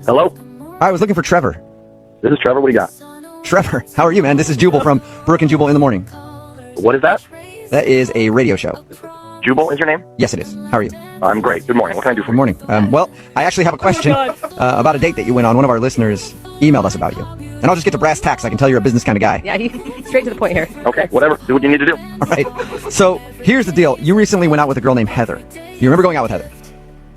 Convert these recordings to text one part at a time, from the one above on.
Hello? I was looking for Trevor. This is Trevor. What do you got? Trevor, how are you, man? This is Jubal from Brooke and Jubal in the Morning. What is that? That is a radio show. Jubal is your name? Yes, it is. How are you? I'm great. Good morning. What can I do for Good you? morning. Well, I actually have a question about a date that you went on. One of our listeners emailed us about you. And I'll just get to brass tacks. I can tell you're a business kind of guy. Yeah, straight to the point here. Okay, whatever. Do what you need to do. All right. So here's the deal. You recently went out with a girl named Heather. You remember going out with Heather?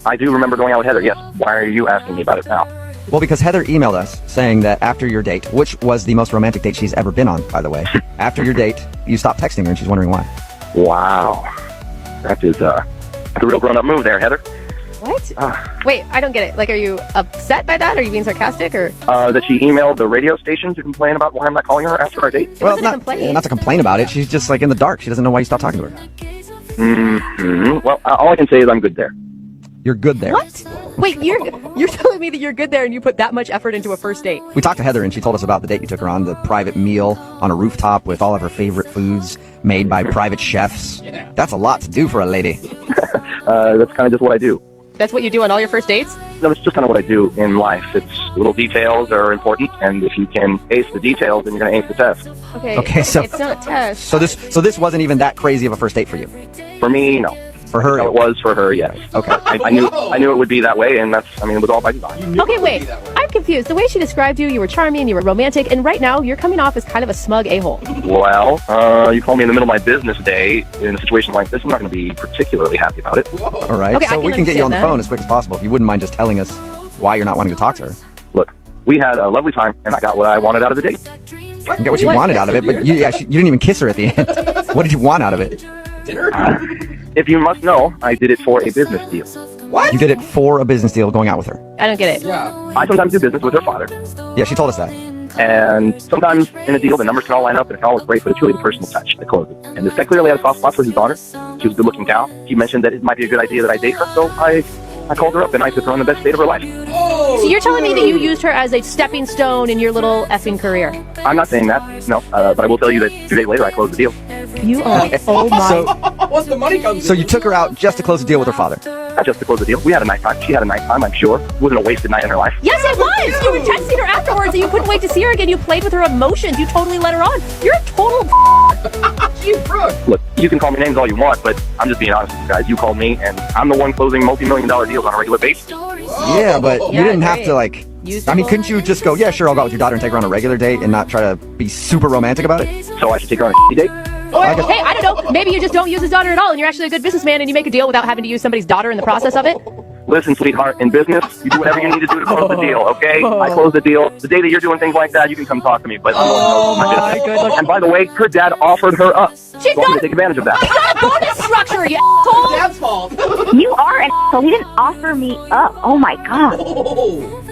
I do remember going out with Heather, yes. Why are you asking me about it now? Well, because Heather emailed us saying that after your date, which was the most romantic date she's ever been on, by the way, after your date, you stopped texting her and she's wondering why. Wow. That is a real grown-up move there, Heather. What? Wait, I don't get it. Like, are you upset by that? Are you being sarcastic, or? That she emailed the radio station to complain about why I'm not calling her after our date? Well, not to complain about it. She's just like in the dark. She doesn't know why you stopped talking to her. Mm-hmm. Well, all I can say is I'm good there. You're good there. What? Wait, you're telling me that you're good there and you put that much effort into a first date? We talked to Heather and she told us about the date you took her on, the private meal on a rooftop with all of her favorite foods made by private chefs. Yeah. That's a lot to do for a lady. That's kind of just what I do. That's what you do on all your first dates? No, it's just kind of what I do in life. It's little details are important, and if you can ace the details, then you're going to ace the test. Okay, so it's not a test. So this wasn't even that crazy of a first date for you? For me, no. For her, it was. For her, yes. Okay. I knew it would be that way, and it was all by design. Okay, wait. I'm confused. The way she described you, you were charming, you were romantic, and right now you're coming off as kind of a smug a-hole. Well, you call me in the middle of my business day in a situation like this, I'm not going to be particularly happy about it. Whoa. All right. Okay, so we can get you on the phone as quick as possible if you wouldn't mind just telling us why you're not wanting to talk to her. Look, we had a lovely time, and I got what I wanted out of the date. You get what you wanted out of it, but you didn't even kiss her at the end. What did you want out of it? Dinner? If you must know, I did it for a business deal. What? You did it for a business deal going out with her? I don't get it. Yeah. I sometimes do business with her father. Yeah, she told us that. And sometimes in a deal, the numbers can all line up and it can all look great, but it's really the personal touch that closes. And this guy clearly had a soft spot for his daughter. She was a good-looking gal. He mentioned that it might be a good idea that I date her, so I called her up and I took her on the best date of her life. So you're telling me that you used her as a stepping stone in your little effing career? I'm not saying that, no. But I will tell you that 2 days later, I closed the deal. You are, oh my. Once the money comes So you took her out just to close the deal with her father? Not just to close the deal. We had a nice time. She had a nice time, I'm sure. It wasn't a wasted night in her life. Yes, it was! You were texting her afterwards and you couldn't wait to see her again. You played with her emotions. You totally let her on. You're a total Jeez, Brooke. Look, you can call me names all you want, but I'm just being honest with you guys. You called me, and I'm the one closing multi-million-dollar deals on a regular basis. Yeah, but you didn't have to, couldn't you just go, yeah, sure, I'll go out with your daughter and take her on a regular date and not try to be super romantic about it? So I should take her on a date? Hey, I don't know. Maybe you just don't use his daughter at all and you're actually a good businessman and you make a deal without having to use somebody's daughter in the process of it? Listen, sweetheart, in business, you do whatever you need to do to close the deal, okay? I close the deal. The day that you're doing things like that, you can come talk to me, but I'm my goodness. And by the way, her dad offered her up. She's Want me to take advantage of that. It's not a bonus structure, you asshole! Dad's fault. You are an asshole. He didn't offer me up. Oh my god.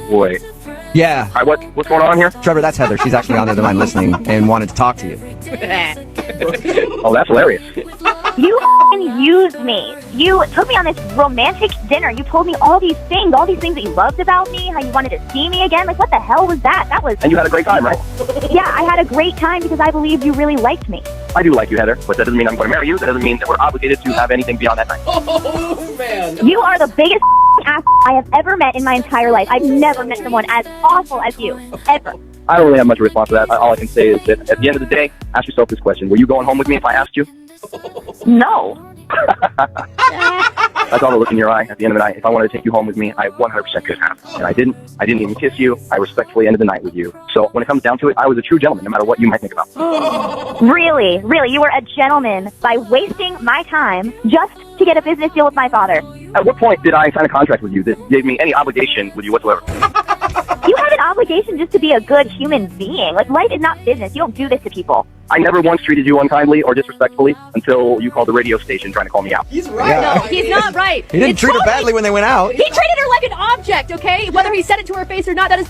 Boy. Yeah. All right, what's going on here? Trevor, that's Heather. She's actually on the other line listening and wanted to talk to you. Oh, that's hilarious. You f***ing used me. You took me on this romantic dinner. You told me all these things that you loved about me, how you wanted to see me again. Like, what the hell was that? That was... And you had a great time, right? Yeah, I had a great time because I believed you really liked me. I do like you, Heather, but that doesn't mean I'm going to marry you. That doesn't mean that we're obligated to have anything beyond that night. Oh, man. You are the biggest ass I have ever met in my entire life. I've never met someone as awful as you. Ever. I don't really have much of a response to that. All I can say is that at the end of the day, ask yourself this question. Were you going home with me if I asked you? No. That's all the look in your eye at the end of the night. If I wanted to take you home with me, I 100% could have. And I didn't. I didn't even kiss you. I respectfully ended the night with you. So when it comes down to it, I was a true gentleman, no matter what you might think about. Really? Really? You were a gentleman by wasting my time just to get a business deal with my father. At what point did I sign a contract with you that gave me any obligation with you whatsoever? You have an obligation just to be a good human being. Like, life is not business. You don't do this to people. I never once treated you unkindly or disrespectfully until you called the radio station trying to call me out. He's right. Yeah. No, he's not right. He didn't treat her badly when they went out. He treated her like an object, okay? Whether he said it to her face or not, that's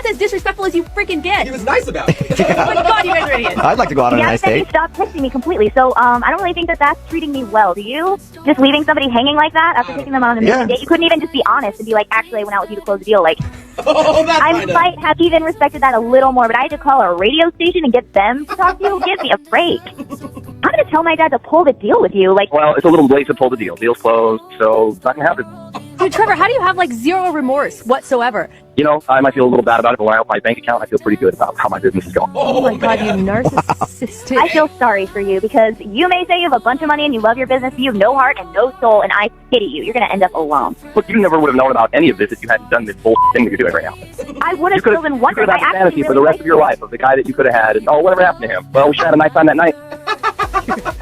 as disrespectful as you freaking get. He was nice about it. Oh my god, you guys are idiots. I'd like to go out on a nice He date. stopped texting me completely, so I don't really think that that's treating me well. Do you? Just leaving somebody hanging like that after taking them on an amazing date? You couldn't even just be honest and be like, actually, I went out with you to close the deal. Like, Oh, that's I might have even respected that a little more, but I had to call a radio station and get them to talk to you? Give me a break. I'm going to tell my dad to pull the deal with you. Like, Well, it's a little late to pull the deal. Deal's closed, so it's not going to happen. Dude, Trevor, how do you have like zero remorse whatsoever? You know, I might feel a little bad about it, but when I open my bank account, I feel pretty good about how my business is going. Oh my god, you narcissistic. I feel sorry for you because you may say you have a bunch of money and you love your business, but you have no heart and no soul, and I pity you. You're going to end up alone. Look, you never would have known about any of this if you hadn't done this bull thing that you're doing right now. I would You have could still been have wondering. had I the actually fantasy for really the rest like of your you. life of the guy that you could have had, and oh, whatever happened to him? Well, we should have a nice time that night.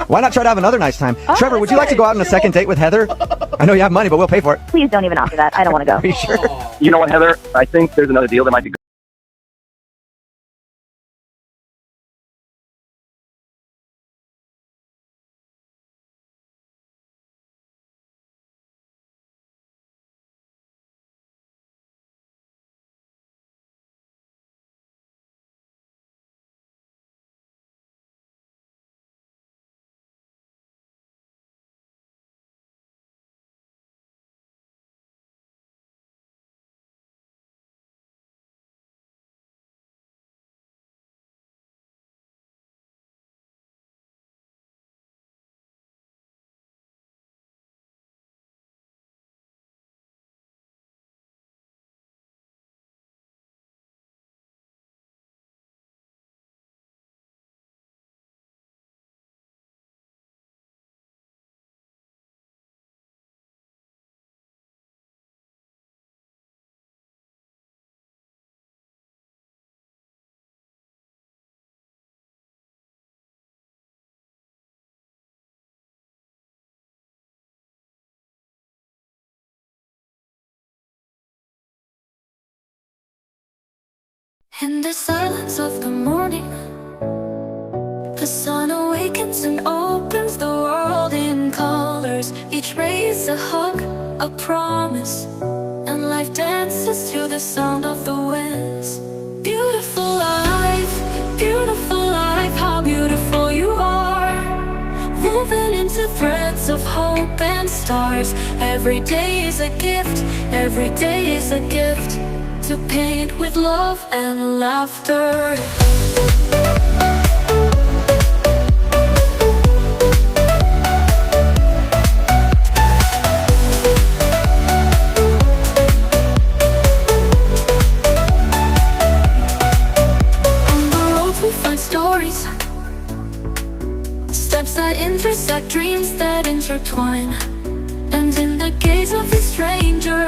Why not try to have another nice time? Oh, Trevor, would you like to go out on a second date with Heather? I know you have money, but we'll pay for it. Please don't even offer that. I don't want to go. Are you sure? You know what, Heather? I think there's another deal that might be good. In the silence of the morning, the sun awakens and opens the world in colors. Each ray is a hug, a promise, and life dances to the sound of the winds. Beautiful life, how beautiful you are. Woven into threads of hope and stars. Every day is a gift, every day is a gift, to paint with love and laughter. On the road we find stories, steps that intersect, dreams that intertwine. And in the gaze of the stranger,